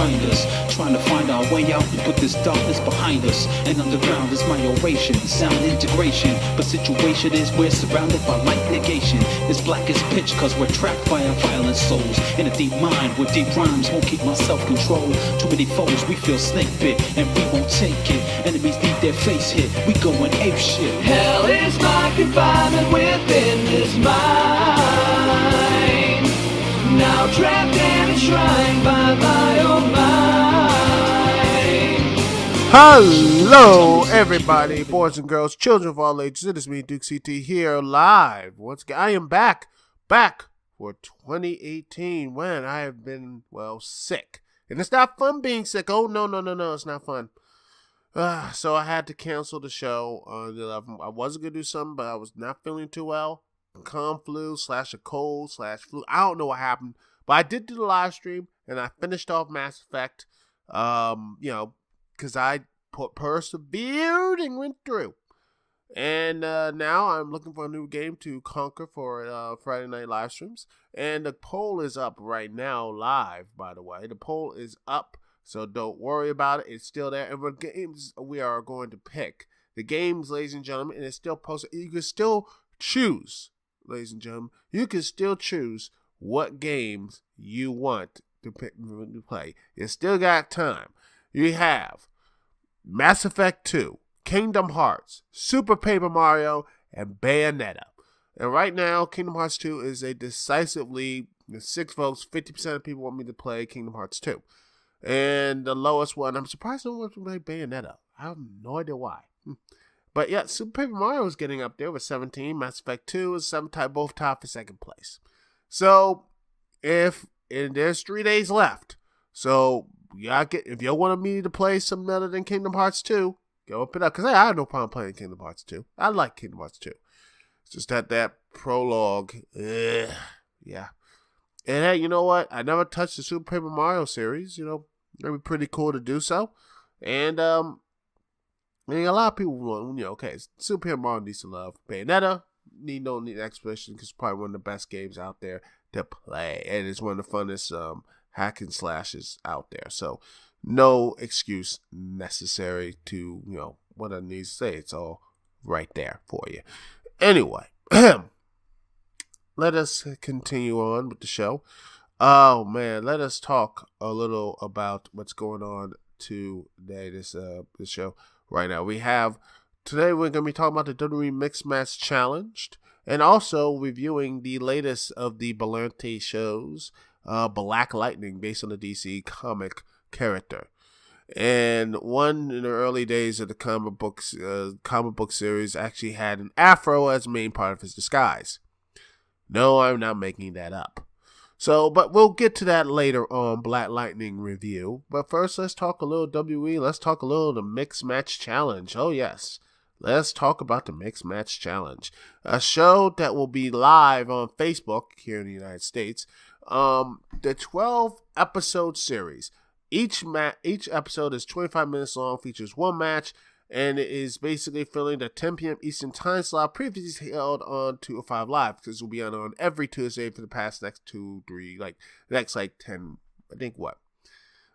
find us. Trying to find our way out and put this darkness behind us. And underground is my oration, sound integration. But situation is we're surrounded by light negation. It's black as pitch cause we're trapped by our violent souls. In a deep mind with deep rhymes won't keep my self-control. Too many foes, we feel snake bit and we won't take it. Enemies need their face hit, we going ape shit. Hell is my confinement within this mind. Now trapped and enshrined by my own mind. Hello, everybody, boys and girls, children of all ages. It is me, Dukect here, live. Once again, I am back for 2018 when I have been, sick. And it's not fun being sick. Oh, no, it's not fun. So I had to cancel the show on the 11th. I wasn't going to do something, but I was not feeling too well. Calm flu / a cold / flu. I don't know what happened, but I did do the live stream and I finished off Mass Effect, because I persevered and went through. And now I'm looking for a new game to conquer for Friday night live streams. And the poll is up right now live, by the way. The poll is up, so don't worry about it. It's still there. And what games we are going to pick. The games, ladies and gentlemen, and it's still posted. You can still choose, ladies and gentlemen. You can still choose what games you want to play. You still got time. You have Mass Effect 2, Kingdom Hearts, Super Paper Mario, and Bayonetta. And right now, Kingdom Hearts 2 is a decisive lead. 6 votes, 50% of people want me to play Kingdom Hearts 2. And the lowest one, I'm surprised no one wants to play Bayonetta. I have no idea why. But yeah, Super Paper Mario is getting up there with 17. Mass Effect 2 is 7, both tied for second place. So, there's 3 days left. So, if you want me to play something other than Kingdom Hearts 2, go up it up. Because I have no problem playing Kingdom Hearts 2. I like Kingdom Hearts 2. It's just that prologue. Yeah. And hey, you know what? I never touched the Super Paper Mario series. It'd be pretty cool to do so. And, a lot of people want, okay, Super Paper Mario needs to love. Bayonetta, don't need explanation because it's probably one of the best games out there to play. And it's one of the funnest hack and slashes out there. So, no excuse necessary to, what I need to say. It's all right there for you. Anyway, let us continue on with the show. Oh, man, let us talk a little about what's going on today, this show right now. Today we're going to be talking about the WWE Mixed Match Challenge and also reviewing the latest of the Berlanti shows, Black Lightning, based on the DC comic character. And one in the early days of the comic book series actually had an afro as main part of his disguise. No, I'm not making that up. So, but we'll get to that later on Black Lightning review. But first, let's talk a little WWE. Let's talk a little the Mixed Match Challenge. Oh, yes. Let's talk about the Mixed Match Challenge. A show that will be live on Facebook here in the United States. The 12-episode series. Each episode is 25 minutes long, features one match, and it is basically filling the 10 p.m. Eastern time slot previously held on 205 Live, because it will be on every Tuesday for the past next 10, I think what?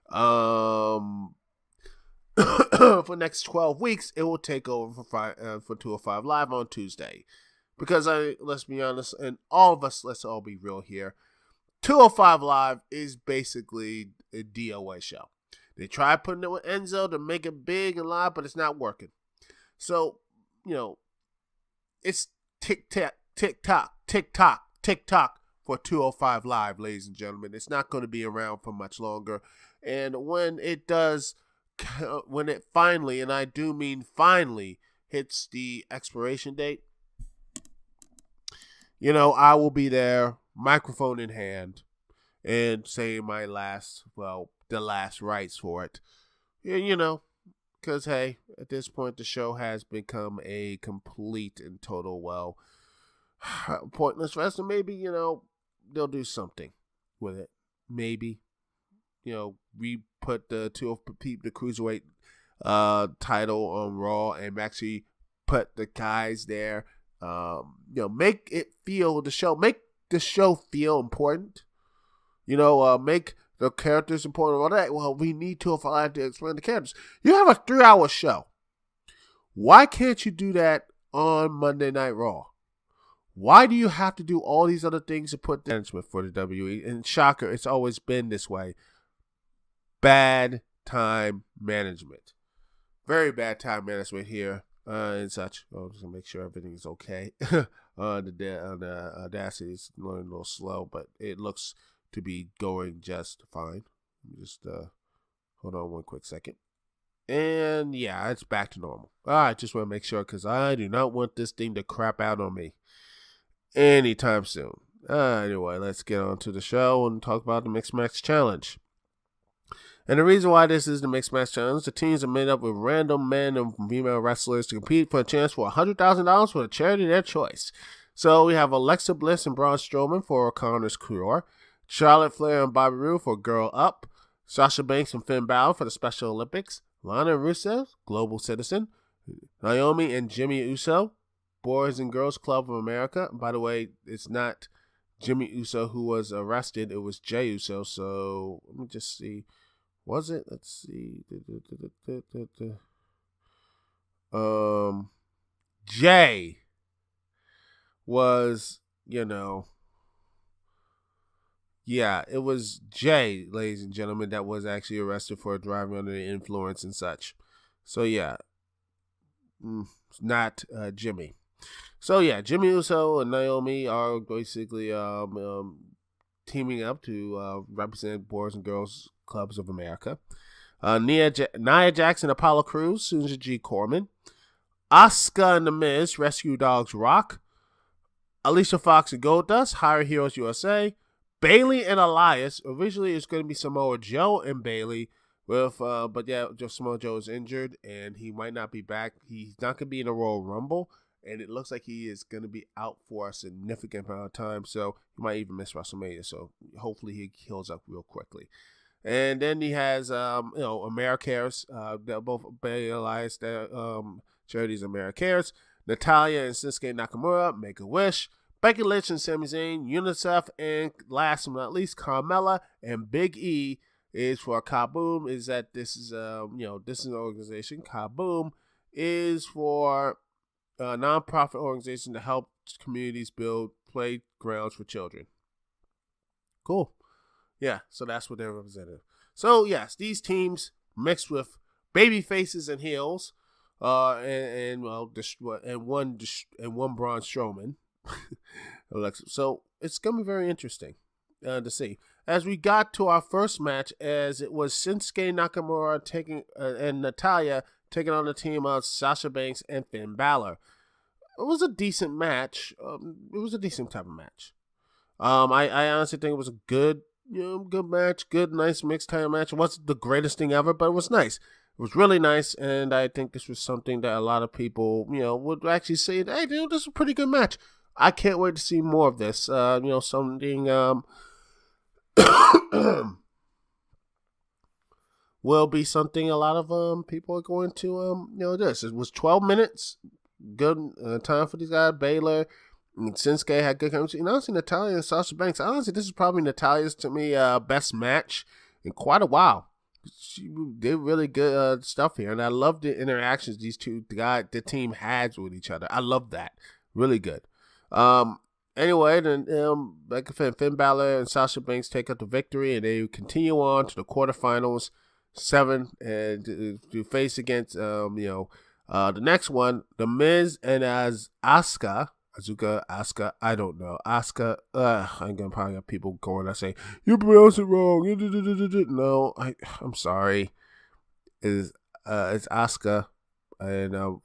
For next 12 weeks, it will take over for 205 Live on Tuesday. Because let's be honest, and all of us, let's all be real here, 205 Live is basically a DOA show. They try putting it with Enzo to make it big and live, but it's not working. So, it's tick-tock for 205 Live, ladies and gentlemen. It's not going to be around for much longer. And when it finally, and I do mean finally, hits the expiration date, I will be there, microphone in hand, and saying the last rites for it. Because, hey, at this point, the show has become a complete and total, pointless wrestling. Maybe, they'll do something with it. Maybe, we put the Cruiserweight title on Raw and actually put the guys there. Make the show feel important. Make the characters important, all that. Well, we need to if I have to explain the characters. You have a 3-hour show. Why can't you do that on Monday Night Raw? Why do you have to do all these other things to put the management for the WWE? And shocker, it's always been this way. Bad time management. Very bad time management here and such. I'll just make sure everything is okay. The Audacity is going a little slow, but it looks to be going just fine. Just hold on one quick second. And yeah, it's back to normal. I just want to make sure because I do not want this thing to crap out on me anytime soon. Anyway, let's get on to the show and talk about the Mixed Match Challenge. And the reason why this is the Mixed Match Challenge, the teams are made up with random men and female wrestlers to compete for a chance for $100,000 for a charity of their choice. So we have Alexa Bliss and Braun Strowman for Connor's Cure, Charlotte Flair and Bobby Roode for Girl Up, Sasha Banks and Finn Balor for the Special Olympics, Lana Rusev, Global Citizen, Naomi and Jimmy Uso, Boys and Girls Club of America. By the way, it's not Jimmy Uso who was arrested, it was Jay Uso. So let me just see. Was it? Let's see. Jay was, yeah, it was Jay, ladies and gentlemen, that was actually arrested for driving under the influence and such. So yeah, not Jimmy. So yeah, Jimmy Uso and Naomi are basically teaming up to represent Boys and Girls Clubs of America. Nia Jax and Apollo Crews, Susan G. Corman, Asuka and The Miz, Rescue Dogs Rock, Alicia Fox and Goldust, Hire Heroes USA, Bailey and Elias. Originally, it's going to be Samoa Joe and Bailey, but yeah, Samoa Joe is injured and he might not be back. He's not going to be in the Royal Rumble, and it looks like he is going to be out for a significant amount of time, so he might even miss WrestleMania. So hopefully he heals up real quickly. And then he has, AmeriCares, both Bailey and Elias, charities AmeriCares, Natalya and Shinsuke Nakamura, Make-A-Wish, Becky Lynch and Sami Zayn, UNICEF, and last but not least, Carmella and Big E is for Kaboom. Is that this is this is an organization. Kaboom is for a nonprofit organization to help communities build playgrounds for children. Cool. Yeah, so that's what they're representing. So yes, these teams mixed with baby faces and heels, and one Braun Strowman. So it's gonna be very interesting to see. As we got to our first match, as it was Shinsuke Nakamura and Natalya taking on the team of Sasha Banks and Finn Balor. It was a decent match. It was a decent type of match. I honestly think it was a good match, good, nice mixed title match. It wasn't the greatest thing ever, but it was nice. It was really nice, and I think this was something that a lot of people, would actually say, hey, dude, this is a pretty good match. I can't wait to see more of this. Something will be something a lot of people are going to this. It was 12 minutes, good time for these guys. Baylor and Shinsuke had good chemistry. And honestly, Natalya and Sasha Banks, honestly, this is probably Natalya's, to me, best match in quite a while. She did really good stuff here, and I love the interactions the team has with each other. I love that. Really good. Anyway, then Finn Balor and Sasha Banks take up the victory, and they continue on to the quarterfinals, 7, and to face against the next one, The Miz and Asuka, I don't know. Asuka, I'm gonna probably have people going and say, you pronounce it wrong. No, I'm sorry. It's Asuka, and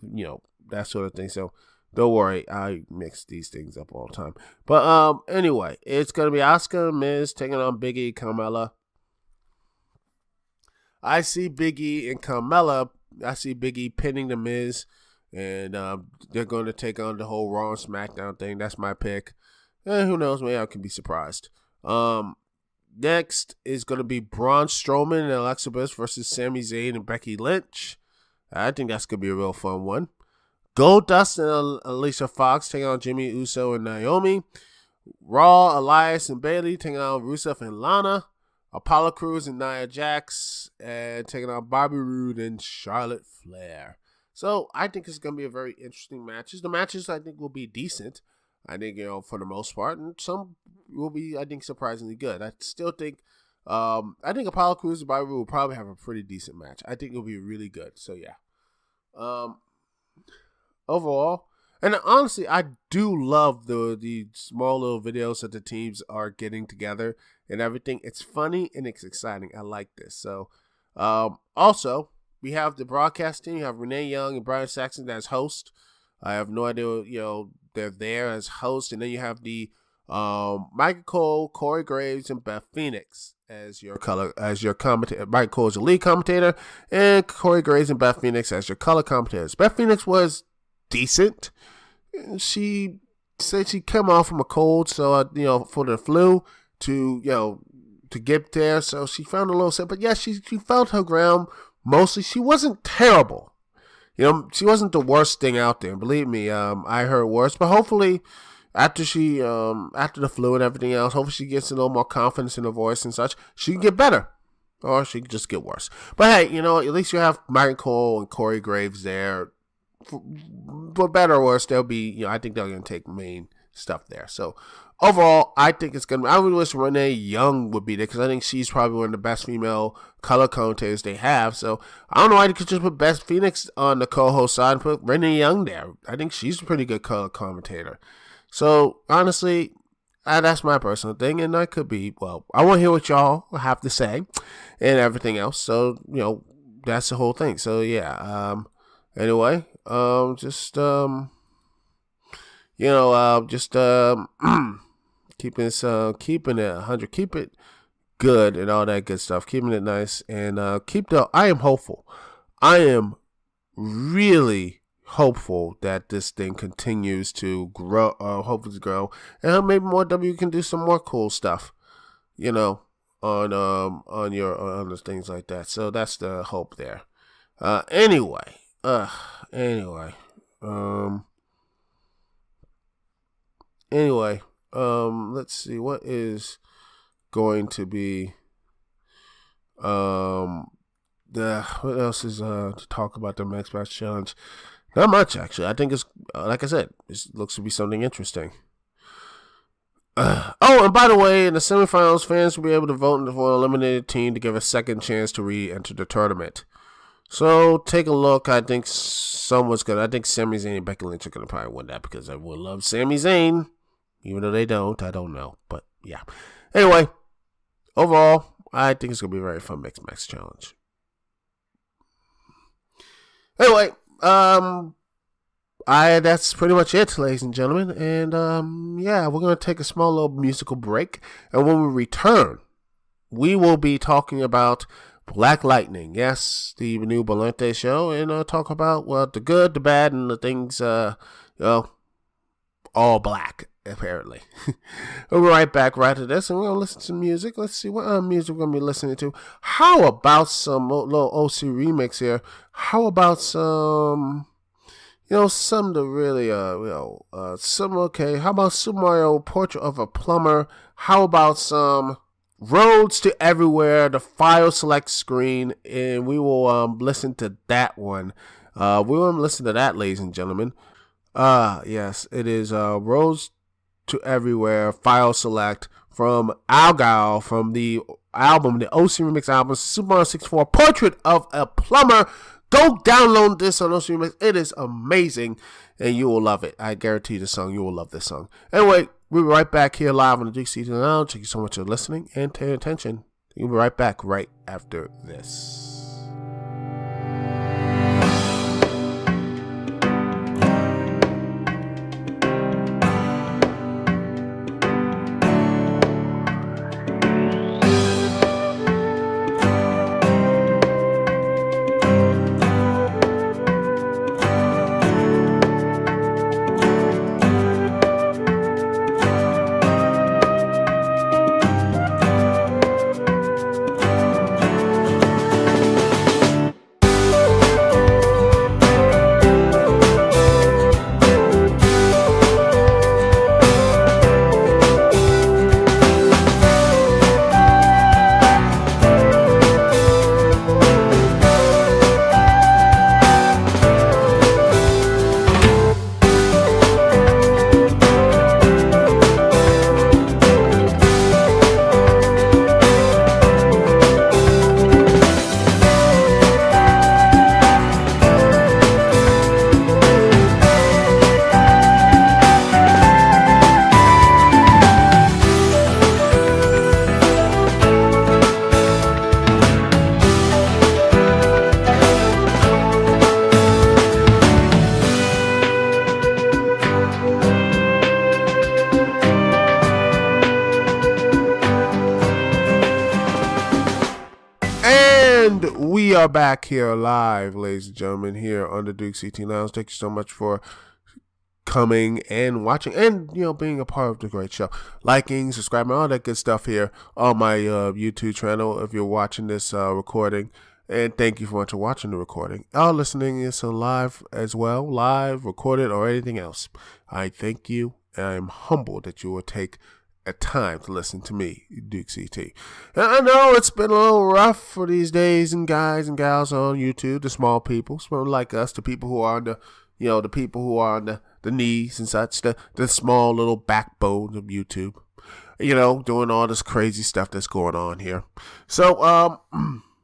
that sort of thing. So don't worry, I mix these things up all the time. But anyway, it's gonna be Asuka and Miz taking on Big E, Carmella. I see Big E and Carmella. I see Big E pinning the Miz. And they're going to take on the whole Raw and SmackDown thing. That's my pick. And who knows? Maybe I can be surprised. Next is going to be Braun Strowman and Alexa Bliss versus Sami Zayn and Becky Lynch. I think that's going to be a real fun one. Goldust and Alicia Fox taking on Jimmy Uso and Naomi. Raw, Elias and Bailey taking on Rusev and Lana. Apollo Crews and Nia Jax, and taking on Bobby Roode and Charlotte Flair. So I think it's going to be a very interesting matches. The matches I think will be decent. I think, for the most part, and some will be, I think, surprisingly good. I still think, I think Apollo Crews and Bobby Roode will probably have a pretty decent match. I think it'll be really good. So yeah. Overall, and honestly, I do love the small little videos that the teams are getting together and everything. It's funny and it's exciting. I like this. So, also, we have the broadcast team. You have Renee Young and Brian Saxon as host. I have no idea, they're there as host. And then you have the Michael Cole, Corey Graves, and Beth Phoenix as your commentator. Michael Cole is the lead commentator, and Corey Graves and Beth Phoenix as your color commentators. Beth Phoenix was decent. She said she came off from a cold, so for the flu to get there, so she found a little sick. But yeah, she found her ground mostly. She wasn't terrible. She wasn't the worst thing out there. Believe me, I heard worse. But hopefully, after the flu and everything else, hopefully she gets a little more confidence in her voice and such. She can get better, or she can just get worse. But hey, at least you have Michael Cole and Corey Graves there. For better or worse, they'll be, I think they're going to take main stuff there. So, overall, I think it's going to be, I would wish Renee Young would be there, because I think she's probably one of the best female color commentators they have. So, I don't know why they could just put Beth Phoenix on the co-host side and put Renee Young there. I think she's a pretty good color commentator. So, honestly, that's my personal thing, and I could be, I want to hear what y'all have to say and everything else. So, that's the whole thing. So, yeah, anyway, keeping it 100, keep it good and all that good stuff, keeping it nice, and I am hopeful. I am really hopeful that this thing continues to grow, hopefully grow, and maybe more W can do some more cool stuff, on the things like that. So that's the hope there. Anyway, let's see what is going to be what else is to talk about the Max Match Challenge. Not much, actually. I think it's like I said, it looks to be something interesting. And by the way, in the semifinals, fans will be able to vote for an eliminated team to give a second chance to re-enter the tournament. So take a look. I think Sami Zayn and Becky Lynch are going to probably win that, because everyone loves Sami Zayn. Even though they don't, I don't know. But yeah. Anyway, overall, I think it's going to be a very fun Mixed Match Challenge. Anyway, that's pretty much it, ladies and gentlemen. And we're going to take a small little musical break. And when we return, we will be talking about Black Lightning, yes, the new Bolente show, and talk about, the good, the bad, and the things, all black, apparently. We'll be right back right to this, and we're going to listen to music. Let's see what music we're going to be listening to. How about some little OC remix here? How about some, some to really, okay. How about Super Mario Portrait of a Plumber? How about some Roads to Everywhere, the file select screen, and we will listen to that one. We will listen to that, ladies and gentlemen. Yes, it is Roads to Everywhere, file select from Algal, from the album, the OC Remix album, Super Mario 64, Portrait of a Plumber. Go download this on OC Remix. It is amazing, and you will love it. I guarantee the song, you will love this song. Anyway, we'll be right back here live on the Dukect Lounge. Thank you so much for listening and paying attention. We'll be right back right after this. And we are back here live, ladies and gentlemen, here on the Dukect Lounge. Thank you so much for coming and watching and, being a part of the great show. Liking, subscribing, all that good stuff here on my YouTube channel if you're watching this recording. And thank you for watching the recording. Or listening is live as well, live, recorded, or anything else. I thank you, and I am humbled that you will take a time to listen to me, Dukect. And I know it's been a little rough for these days and guys and gals on YouTube, the small people, like us, the people who are on the people who are on the knees and such, the small little backbone of YouTube, doing all this crazy stuff that's going on here. So,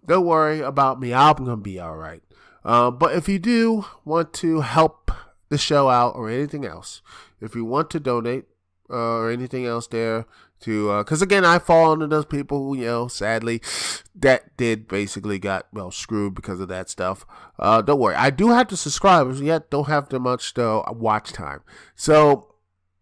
don't worry about me. I'm going to be all right. But if you do want to help the show out or anything else, if you want to donate or anything else there to, because again, I fall under those people who, sadly, that did basically got, screwed because of that stuff. Don't worry. I do have the subscribers, yet don't have that much watch time. So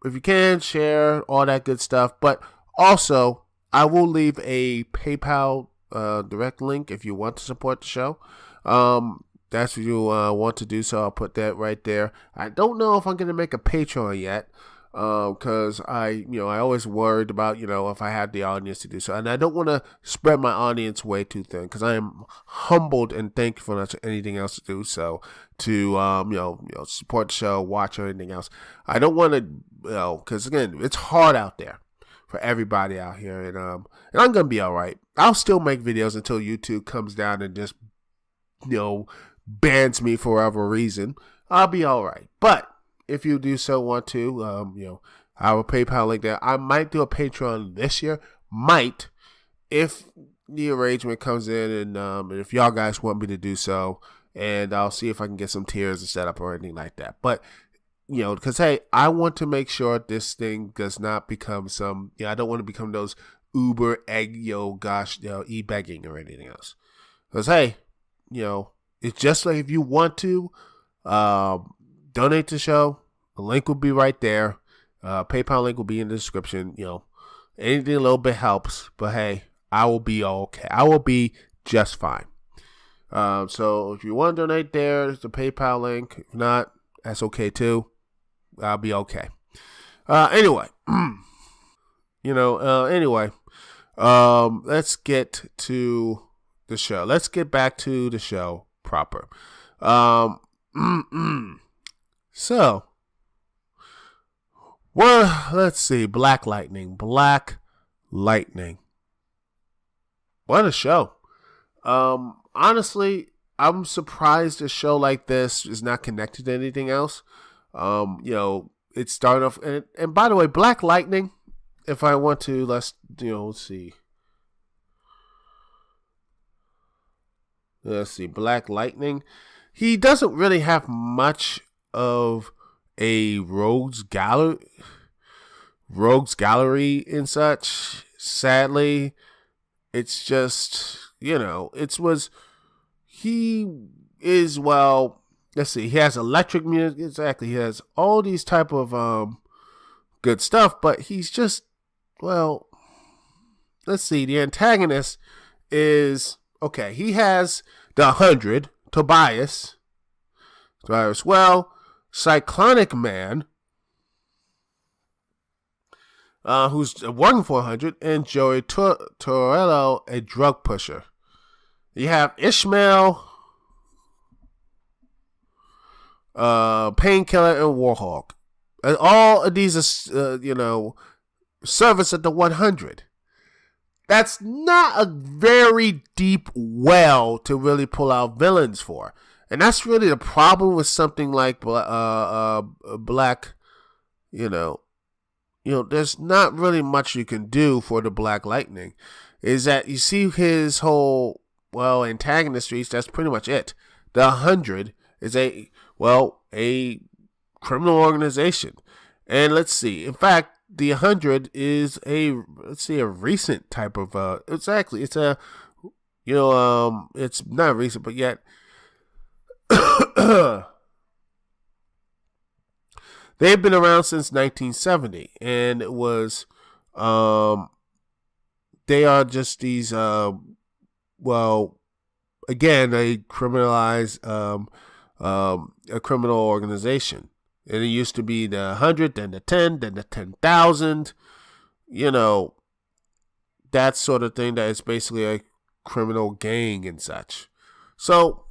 if you can, share all that good stuff. But also, I will leave a PayPal direct link if you want to support the show. That's what you want to do, so I'll put that right there. I don't know if I'm going to make a Patreon yet, because I always worried about, if I had the audience to do so, and I don't want to spread my audience way too thin, because I am humbled and thankful not to anything else to do so, to support the show, watch, or anything else. I don't want to, because again, it's hard out there for everybody out here, and I'm gonna be all right. I'll still make videos until YouTube comes down and just bans me for whatever reason. I'll be all right. But if you do so want to, I have a PayPal link there. I might do a Patreon this year. Might, if the arrangement comes in, and if y'all guys want me to do so, and I'll see if I can get some tiers set up or anything like that. But because, hey, I want to make sure this thing does not become some, I don't want to become those Uber egg, e-begging or anything else. Because, hey, it's just like if you want to donate to the show, the link will be right there. PayPal link will be in the description. Anything a little bit helps. But, hey, I will be okay. I will be just fine. So if you want to donate there, there's the PayPal link. If not, that's okay too. I'll be okay. Anyway, let's get to the show. Let's get back to the show proper. So, well, let's see. Black Lightning. What a show. Honestly, I'm surprised a show like this is not connected to anything else. It started off, and by the way, Black Lightning, if I want to, let's see. Let's see, Black Lightning. He doesn't really have much of a rogues gallery and such. Sadly, it's just, he is, let's see, he has electric music, exactly, he has all these type of good stuff, but he's just, let's see, the antagonist is, okay, he has the 100, Tobias, Cyclonic Man, who's working for 100, and Joey Torello, a drug pusher. You have Ishmael, Painkiller, and Warhawk. And all of these are, service at the 100. That's not a very deep well to really pull out villains for. And that's really the problem with something like Black, there's not really much you can do for the Black Lightning. Is that you see his whole, antagonist reach, that's pretty much it. The 100 is a criminal organization. And let's see, in fact, the 100 is a recent type of, it's a, it's not recent, but yet, they've been around since 1970, and it was, they are just these, again, a criminalized a criminal organization. And it used to be the 100, then the 10, then the 10,000. That sort of thing, that is basically a criminal gang and such. So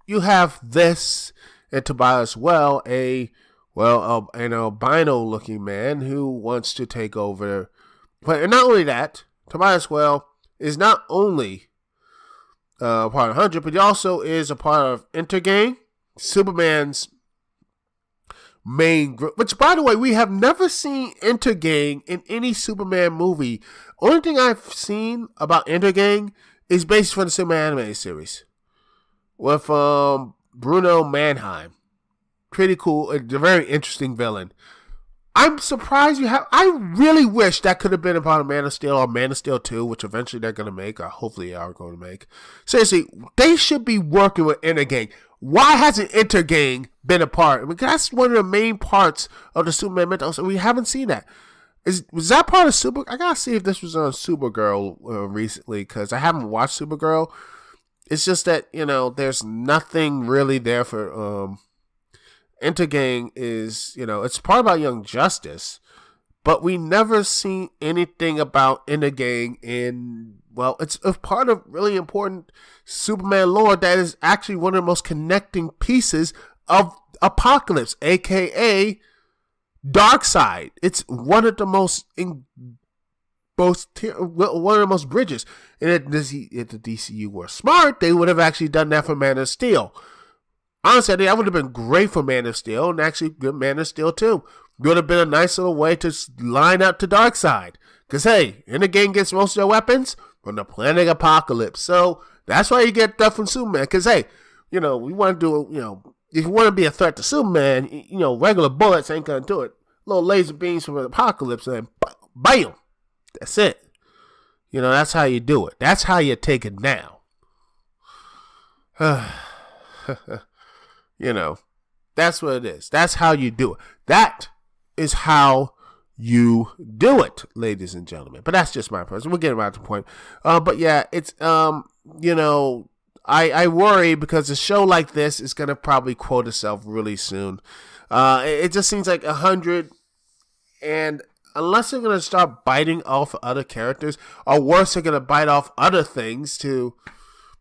you have this, and Tobias Well, an albino looking man who wants to take over. But not only that, Tobias Well is not only part of 100, but he also is a part of Intergang, Superman's main group. Which, by the way, we have never seen Intergang in any Superman movie. Only thing I've seen about Intergang is based from the Superman animated series with Bruno Mannheim. Pretty cool. A very interesting villain. I'm surprised you have. I really wish that could have been a part of Man of Steel or Man of Steel 2, which eventually they're going to make, or hopefully they are going to make. Seriously, they should be working with Intergang. Why hasn't Intergang been a part? I mean, that's one of the main parts of the Superman mythos, and we haven't seen that. Was that part of Super? I gotta see if this was on Supergirl recently, because I haven't watched Supergirl. It's just that, there's nothing really there for Intergang. Is, it's part about Young Justice, but we never seen anything about Intergang it's a part of really important Superman lore that is actually one of the most connecting pieces of Apocalypse, aka Darkseid. It's one of the most bridges. And if the DCU were smart, they would have actually done that for Man of Steel. Honestly, I think that would have been great for Man of Steel, and actually good Man of Steel 2. It would have been a nice little way to line up to Darkseid. Because, hey, Intergang gets most of their weapons from the planet Apocalypse. So that's why you get stuff from Superman. Because, hey, we want to do, if you want to be a threat to Superman, regular bullets ain't going to do it. Little laser beams from Apocalypse, and bam! That's it. That's how you do it. That's how you take it down. That's what it is. That's how you do it. That is how you do it, ladies and gentlemen. But that's just my person. We'll get around to the point. But yeah, it's I worry because a show like this is gonna probably quote itself really soon. It just seems like 100, and unless they're gonna start biting off other characters, or worse, they're gonna bite off other things to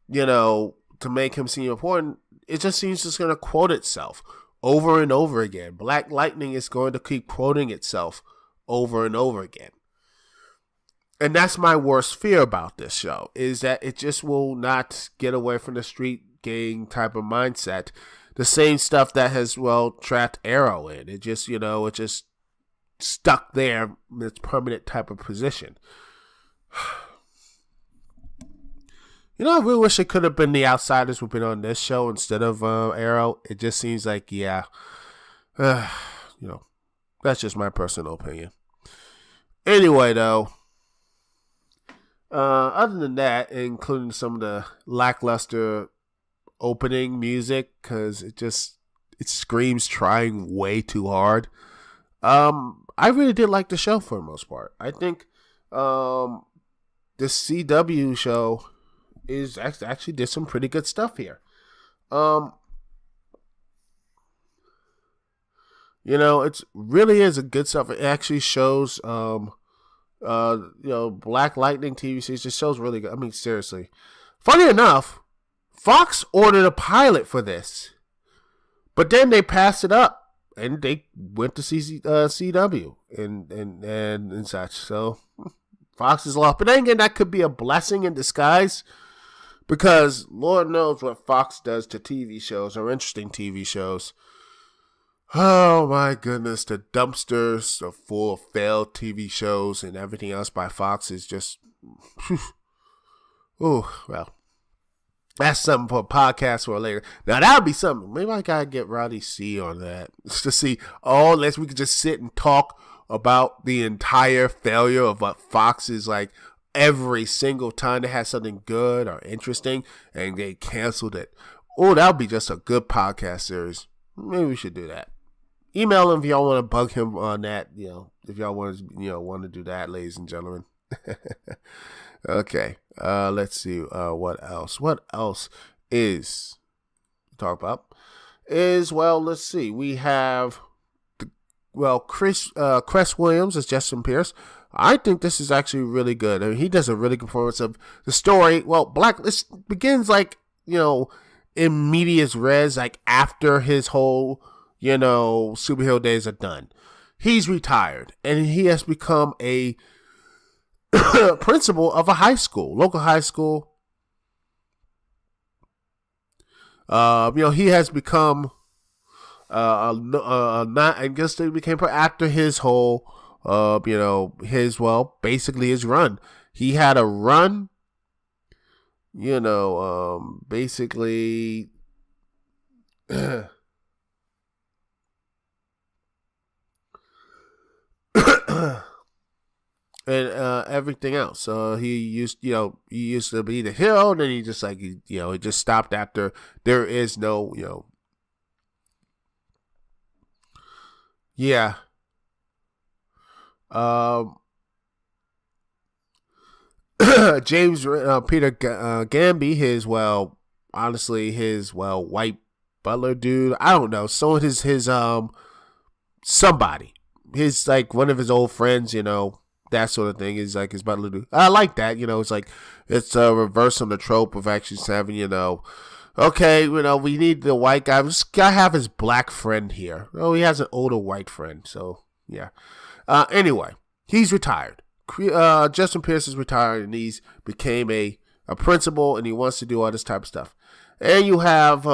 make him seem important. It just seems it's going to quote itself over and over again. Black Lightning is going to keep quoting itself over and over again. And that's my worst fear about this show, is that it just will not get away from the street gang type of mindset. The same stuff that has, trapped Arrow in. It just, it just stuck there in its permanent type of position. I really wish it could have been the Outsiders who've been on this show instead of Arrow. It just seems like, that's just my personal opinion. Anyway, though, other than that, including some of the lackluster opening music, because it screams trying way too hard. I really did like the show for the most part. I think the CW show is actually did some pretty good stuff here. It's really is a good stuff. It actually shows Black Lightning TV series just shows really good. I mean, seriously. Funny enough, Fox ordered a pilot for this, but then they passed it up and they went to CW and such. So Fox is lost. But then again, that could be a blessing in disguise. Because Lord knows what Fox does to TV shows or interesting TV shows. Oh my goodness, the dumpsters are full of failed TV shows and everything else by Fox is just... Oh, well, that's something for a podcast for later. Now that would be something. Maybe I gotta get Roddy C on that. Just to see, unless we could just sit and talk about the entire failure of what Fox is like. Every single time they had something good or interesting and they canceled it. Oh, that would be just a good podcast series. Maybe we should do that. Email him if y'all want to bug him on that. If y'all want to do that, ladies and gentlemen. Okay. Let's see. What else? What else is talk about? Let's see. We have Cress Williams as Justin Pierce. I think this is actually really good. I mean, he does a really good performance of the story. Well, this begins in medias res, like after his whole, superhero days are done. He's retired and he has become a principal of a local high school. He has become I guess they became after his whole basically his run. He had a run, basically and everything else. He used to be the hero, and then he just he just stopped after there is no, yeah. James Peter Gamby, his white butler dude. I don't know. So his somebody, his one of his old friends, that sort of thing is his butler dude. I like that. It's a reverse on the trope of actually having okay, we need the white guy. We just gotta have his black friend here. Oh, he has an older white friend, so yeah. Anyway, he's retired. Justin Pierce is retired, and he's became a principal, and he wants to do all this type of stuff. And you have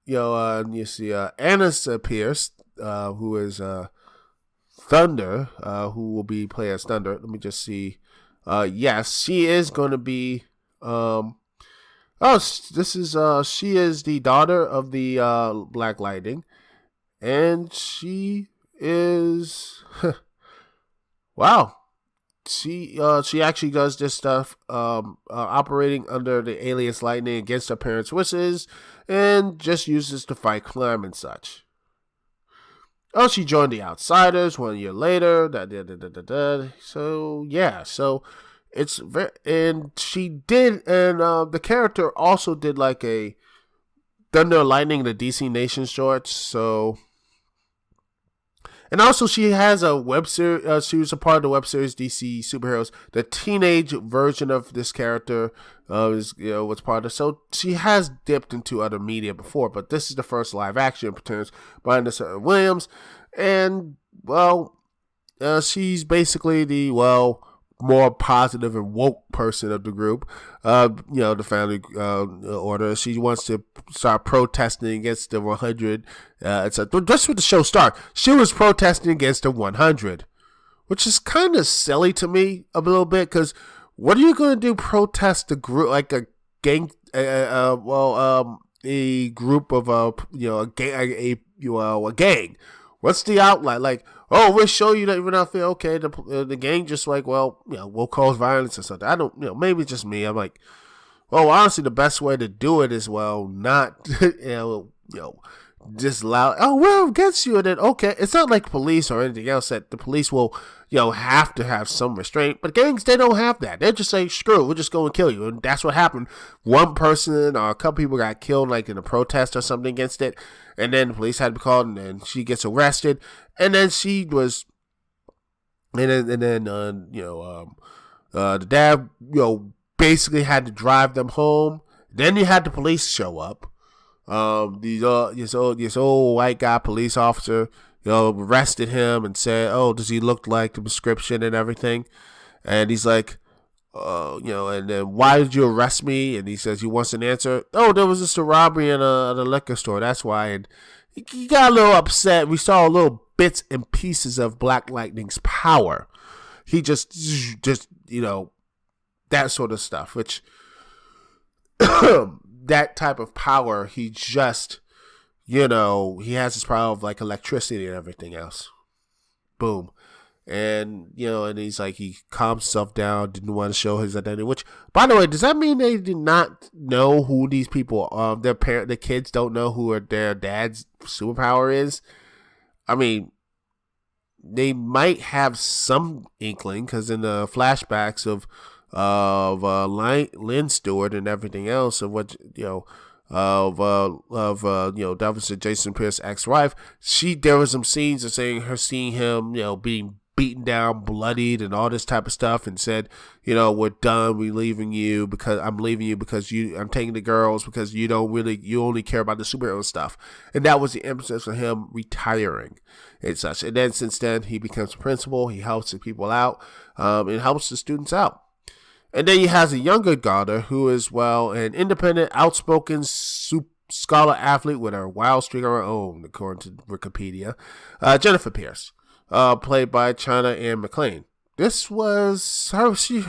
you see Annis Pierce, who is Thunder, who will be playing as Thunder. Let me just see. Yes, she is going to be. She is the daughter of the Black Lightning, and she is. Wow, she actually does this stuff, operating under the alias Lightning against her parents' wishes, and just uses to fight crime and such. Oh, she joined the Outsiders 1 year later. So yeah, so it's very, and she did, and the character also did a Thunder and Lightning, the DC Nation shorts. So, and also she has a web series. She was a part of the web series DC Superheroes. The teenage version of this character was part of. So she has dipped into other media before, but this is the first live action appearance by Anissa Williams, and she's basically the more positive and woke person of the group. The family order. She wants to start protesting against the 100. That's what the show starts. She was protesting against the 100, which is kind of silly to me a little bit, because what are you going to do? Protest a group like a gang? A group of a gang. What's the outline? We'll show you that we're not feel okay. The gang just we'll cause violence or something. I don't, maybe it's just me. I'm honestly, the best way to do it is not, just loud. Oh, we're against you. And then okay, it's not like police or anything else that the police will, have to have some restraint. But gangs, they don't have that. They just say, screw, we're just going to kill you, and that's what happened. One person or a couple people got killed, in a protest or something against it. And then the police had to be called, and then she gets arrested. And then she was, the dad, basically had to drive them home. Then you had the police show up. This old white guy police officer, arrested him and said, "Oh, does he look like the prescription and everything?" And he's like, and then why did you arrest me? And he says he wants an answer. Oh, there was just a robbery in a liquor store. That's why. And he got a little upset. We saw little bits and pieces of Black Lightning's power. He just that sort of stuff, which that type of power, he just, he has this power of electricity and everything else. Boom. And, and he's he calms himself down, didn't want to show his identity, which, by the way, does that mean they did not know who these people are? The kids don't know who their dad's superpower is? I mean, they might have some inkling, because in the flashbacks of Lynn Stewart and everything else of what Deficit Jason Pierce's ex-wife, there was some scenes of seeing him being beaten down, bloodied, and all this type of stuff, and said, we're done, I'm leaving you because I'm taking the girls because you only care about the superhero stuff. And that was the emphasis of him retiring and such. And then since then, he becomes a principal, he helps the people out, and helps the students out. And then he has a younger daughter who is, an independent, outspoken scholar athlete with a wild streak of her own, according to Wikipedia, Jennifer Pierce. Played by China Ann McClain. This was her. She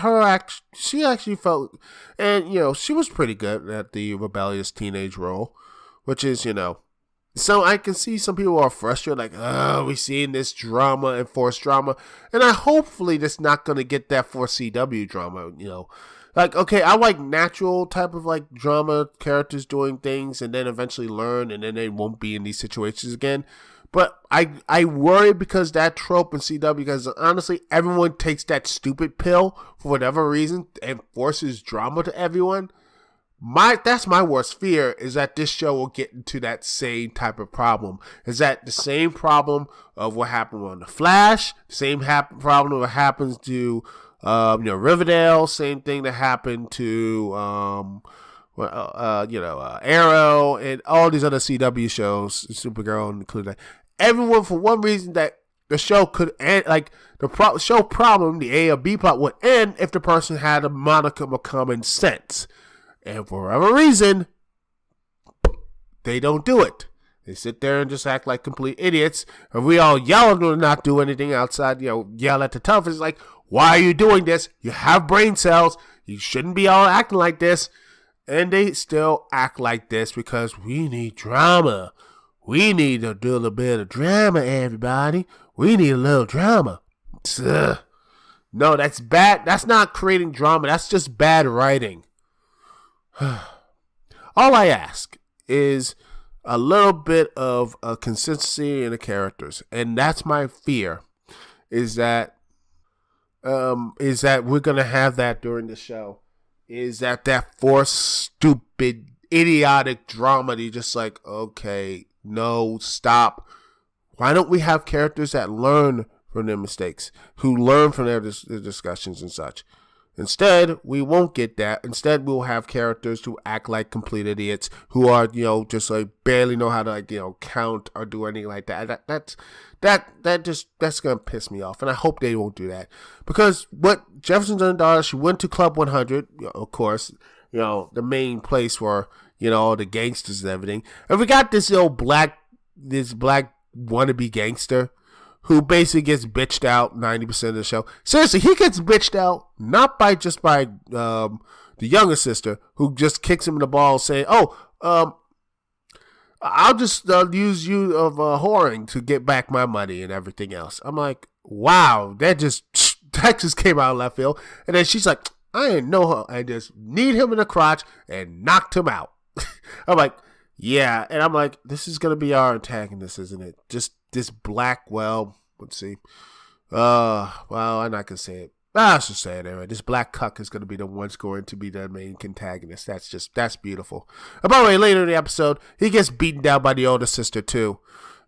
actually felt, and she was pretty good at the rebellious teenage role, which is So I can see some people are frustrated, like, we're seeing this drama and forced drama, and hopefully this not gonna get that for CW drama. Like, okay, I like natural type of like drama, characters doing things and then eventually learn, and then they won't be in these situations again. But I worry because that trope in CW, because honestly, everyone takes that stupid pill for whatever reason and forces drama to everyone. That's my worst fear, is that this show will get into that same type of problem. Is that the same problem of what happened on The Flash, same problem of what happens to Riverdale, same thing that happened to Arrow, and all these other CW shows, Supergirl included. Everyone, for one reason, that the show could end, like the show problem, the A or B plot would end if the person had a modicum of common sense. And for whatever reason, they don't do it. They sit there and just act like complete idiots. And we all yell at them to not do anything outside, yell at the toughest. Like, why are you doing this? You have brain cells. You shouldn't be all acting like this. And they still act like this because we need drama. We need to do a little bit of drama, everybody. We need a little drama. No, that's bad. That's not creating drama. That's just bad writing. All I ask is a little bit of a consistency in the characters, and that's my fear. Is that we're gonna have that during the show? Is that forced, stupid, idiotic drama? That you're just like, okay, no, stop. Why don't we have characters that learn from their mistakes, who learn from their discussions and such? Instead, we won't get that. Instead, we'll have characters who act like complete idiots, who are, just like barely know how to count or do anything like that. That's gonna piss me off, and I hope they won't do that, because what Jefferson's daughter, she went to Club 100, of course, the main place for all the gangsters and everything, and we got this black wannabe gangster who basically gets bitched out 90% of the show. Seriously, he gets bitched out not by the younger sister, who just kicks him in the balls saying, I'll just use you of whoring to get back my money and everything else. I'm like, wow, that just came out of left field. And then she's like, I didn't know her. I just kneed him in the crotch and knocked him out. I'm like, yeah. And I'm like, this is going to be our antagonist, isn't it? Just this black, let's see. I'm not going to say it. I should say it anyway. This black cuck is going to be the one's going to be the main antagonist. That's beautiful. And by the way, later in the episode, he gets beaten down by the older sister too.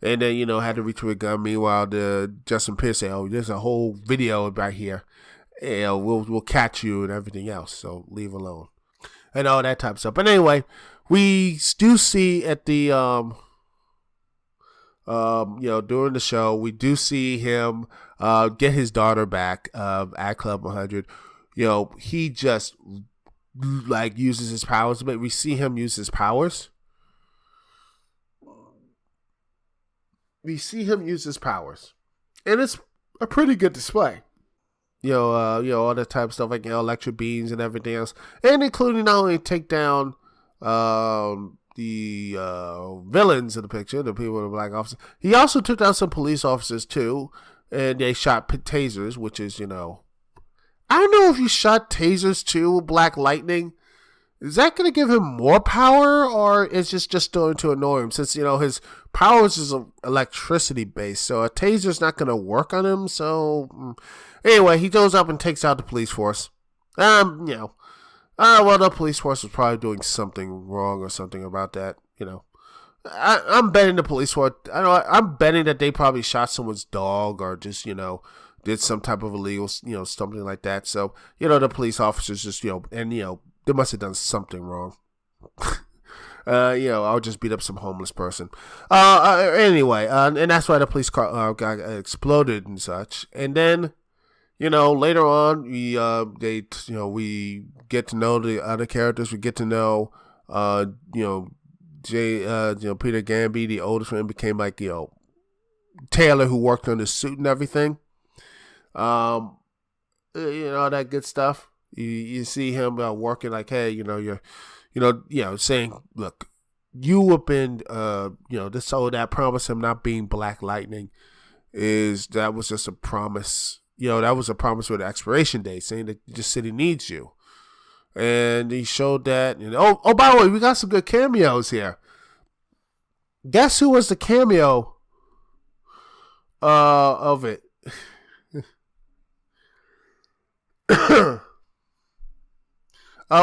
And then, had to reach for a gun. Meanwhile, Justin Pierce say, there's a whole video right here. We'll catch you and everything else. So leave alone. And all that type of stuff. But anyway, we do see at the, during the show, we do see him get his daughter back at Club 100. He just uses his powers, but we see him use his powers. And it's a pretty good display. All that type of stuff, like electric beams and everything else, and including not only take down the villains in the picture, the people in the black officers. He also took down some police officers too, and they shot tasers, which is, I don't know if you shot tasers too, Black Lightning. is that going to give him more power, or is just going to annoy him? Since, his powers is electricity based, so a taser's not going to work on him. So, anyway, he goes up and takes out the police force. Well, the police force was probably doing something wrong or something about that, I'm betting the police force, I'm betting that they probably shot someone's dog or just, did some type of illegal, something like that. So, the police officers just, they must have done something wrong. I'll just beat up some homeless person. Anyway, and that's why the police car got exploded and such. And then, later on, we get to know the other characters. We get to know, Peter Gamby, the oldest one, became like, Taylor, who worked on the suit and everything. All that good stuff. You see him working like, hey, saying, look, you have been, this whole that promise him not being Black Lightning that was just a promise. That was a promise with the expiration date, saying that the city needs you. And he showed that. And by the way, we got some good cameos here. Guess who was the cameo of it?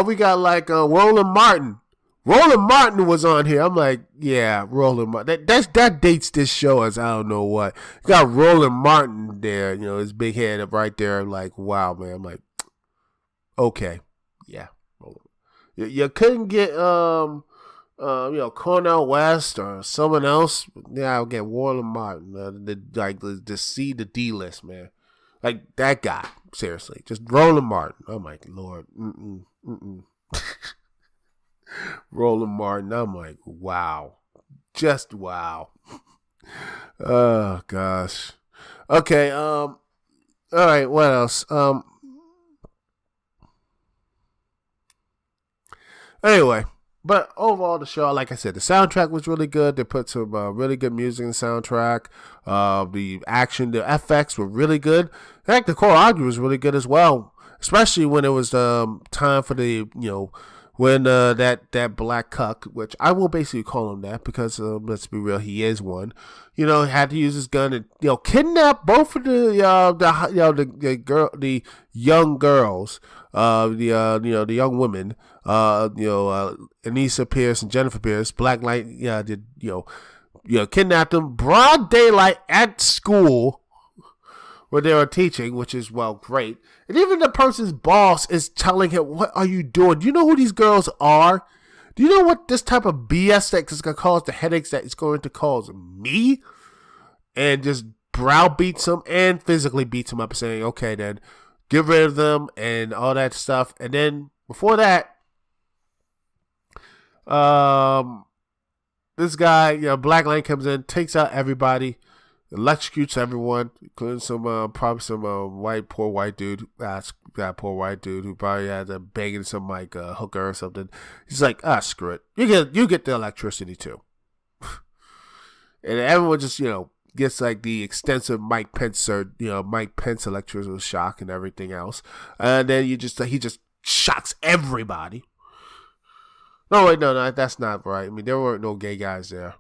We got like Roland Martin. Roland Martin was on here. I'm like, yeah, Roland Martin. That dates this show as I don't know what. You got Roland Martin there, his big head up right there. I'm like, wow, man. I'm like, okay, yeah. You couldn't get Cornel West or someone else. Yeah, I'll get Roland Martin. To see the D list, man. Like that guy, seriously, just Roland Martin. I'm like, Lord, Roland Martin. I'm like, wow, just wow. Oh gosh. Okay. All right. What else? Anyway, but overall, the show, like I said, the soundtrack was really good. They put some really good music in the soundtrack. The action, the FX were really good. In fact, the choreography was really good as well, especially when it was time for the, when that black cuck, which I will basically call him that because let's be real, he is one. Had to use his gun and kidnap both of the young girls, the young women, Anissa Pierce and Jennifer Pierce, Black Light, kidnapped them broad daylight at school where they were teaching, which is, well, great. And even the person's boss is telling him, what are you doing? Do you know who these girls are? Do you know what this type of BS that is going to cause the headaches that it's going to cause me? And just browbeats him and physically beats him up, saying, okay, then get rid of them and all that stuff. And then before that, this guy, Black Light comes in, takes out everybody, electrocutes everyone, including some poor white dude. Poor white dude who probably had a banging some hooker or something. He's like, screw it. You get the electricity too. And everyone just, gets like the extensive Mike Pence electrical shock and everything else. And then he just shocks everybody. No, wait, no, that's not right. I mean, there weren't no gay guys there.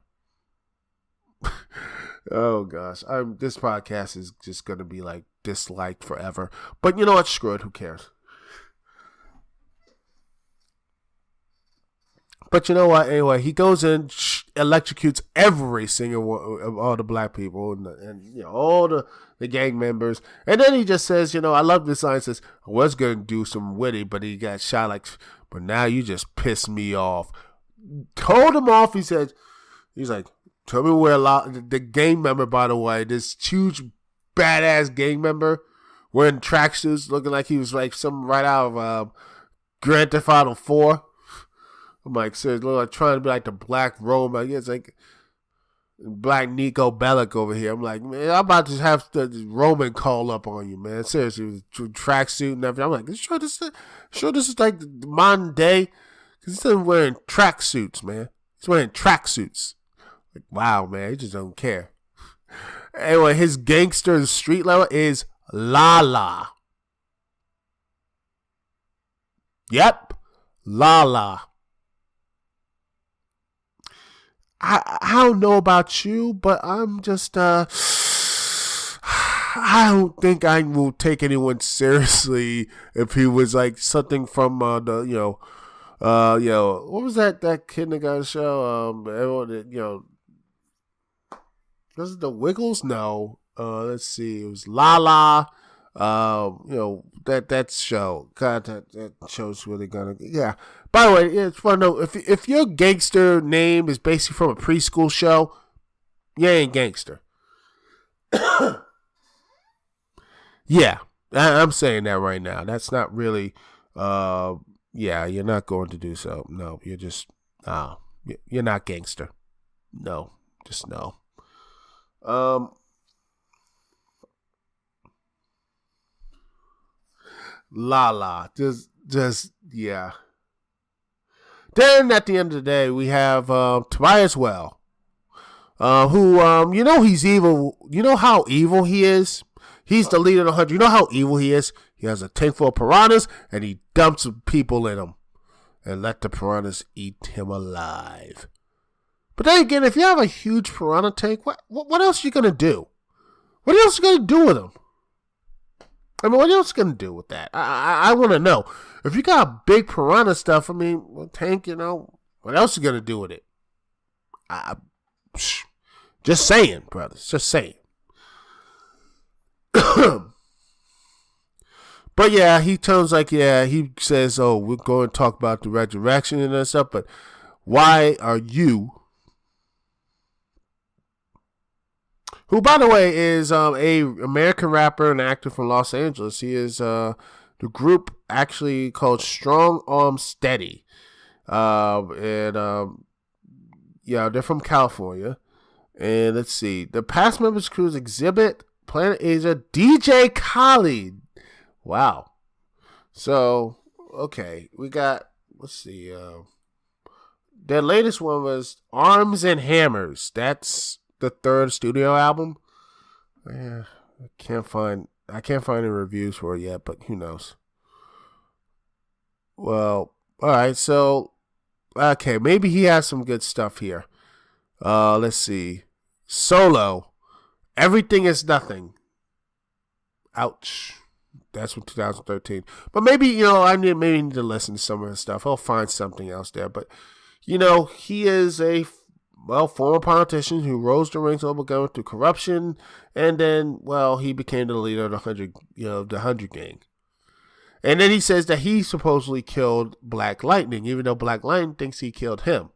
Oh gosh, this podcast is just gonna be like disliked forever. But you know what? Screw it. Who cares? But you know what? Anyway, he goes in, electrocutes every single one of all the black people and all the gang members. And then he just says, I love this line. Says, I was gonna do some witty, but he got shot like. But now you just pissed me off. Told him off. He's like, tell me where the gang member, by the way, this huge badass gang member wearing tracksuits, looking like he was like something right out of Grand Theft Auto 4. I'm like, seriously, like trying to be like the Black Rome. I guess like Black Nico Bellic over here. I'm like, man, I'm about to have the Roman call up on you, man. Seriously, with tracksuit and everything. I'm like, sure this is like the modern day? Because he's wearing tracksuits, man. He's wearing tracksuits. Like, wow, man, he just don't care. Anyway, his gangster street level is Lala. Yep. Lala. I don't know about you, but I'm just I don't think I will take anyone seriously if he was like something from what was that kindergarten show? Everyone, was it the Wiggles? No. Let's see. It was Lala. That show. God, that show's really gonna. Yeah. By the way, it's fun to know if your gangster name is basically from a preschool show, you ain't gangster. Yeah, I'm saying that right now. That's not really. You're not going to do so. No, you're just. You're not gangster. No, just no. Lala, just yeah. Then at the end of the day, we have Tobias Well, who he's evil. You know how evil he is. He's the leader of the 100. You know how evil he is. He has a tank full of piranhas, and he dumps people in them, and let the piranhas eat him alive. But then again, if you have a huge piranha tank, what else are you gonna do? What else are you gonna do with them? I mean, what else are you going to do with that? I want to know. If you got big piranha stuff, tank, what else are you going to do with it? Just saying, brothers. Just saying. But yeah, he he says, oh, we're going to talk about the resurrection and that stuff, but why are you, who, by the way, is a American rapper and actor from Los Angeles. He is the group actually called Strong Arm Steady. They're from California. And let's see. The past members crews exhibit Planet Asia, DJ Khaled. Wow. So, okay. We got, let's see. Their latest one was Arms and Hammers. That's the third studio album. Yeah, I can't find any reviews for it yet, but who knows. Well, alright, so okay, maybe he has some good stuff here. Let's see. Solo. Everything is Nothing. Ouch. That's from 2013. But maybe, I need to listen to some of his stuff. I'll find something else there. But, he is a former politician who rose the ranks over going through corruption, and then, he became the leader of the 100 gang. And then he says that he supposedly killed Black Lightning, even though Black Lightning thinks he killed him.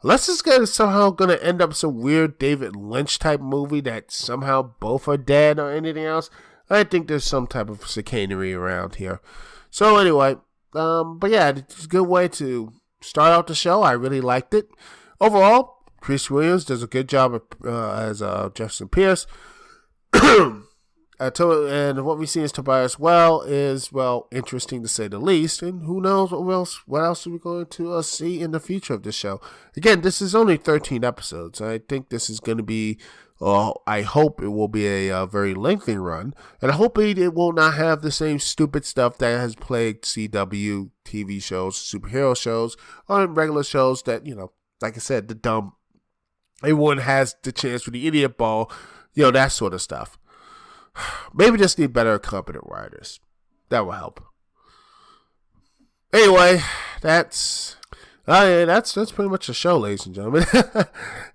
Unless this guy is somehow going to end up some weird David Lynch type movie that somehow both are dead or anything else, I think there's some type of chicanery around here. So anyway, but yeah, it's a good way to start out the show. I really liked it. Overall, Chris Williams does a good job as Jefferson Pierce. And what we see as Tobias Well is, interesting to say the least. And who knows what else are we going to see in the future of this show. Again, this is only 13 episodes. I think this is going to be, I hope it will be a very lengthy run. And I hope it will not have the same stupid stuff that has plagued CW TV shows, superhero shows, or regular shows that, like I said, the dumb. Everyone has the chance for the idiot ball, that sort of stuff. Maybe just need better competent writers. That will help. Anyway, that's pretty much the show, ladies and gentlemen.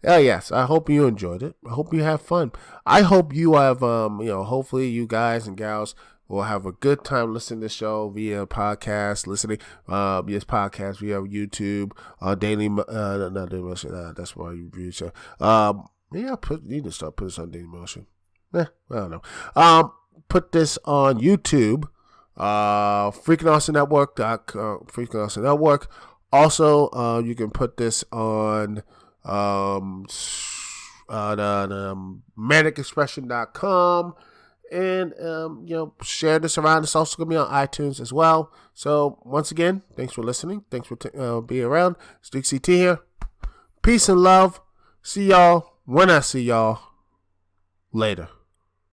Yes, I hope you enjoyed it. I hope you have fun. I hope you have, hopefully you guys and gals will have a good time listening to the show via podcast, podcast via YouTube, Daily, not Daily Motion, that's why you review the show. Maybe need to start putting this on Daily Motion. I don't know. Put this on YouTube, Freaking Awesome Network, Freaking Awesome Network. Also, you can put this on manicexpression.com. And, share this around. It's also going to be on iTunes as well. So, once again, thanks for listening. Thanks for being around. It's Dukect here. Peace and love. See y'all when I see y'all later.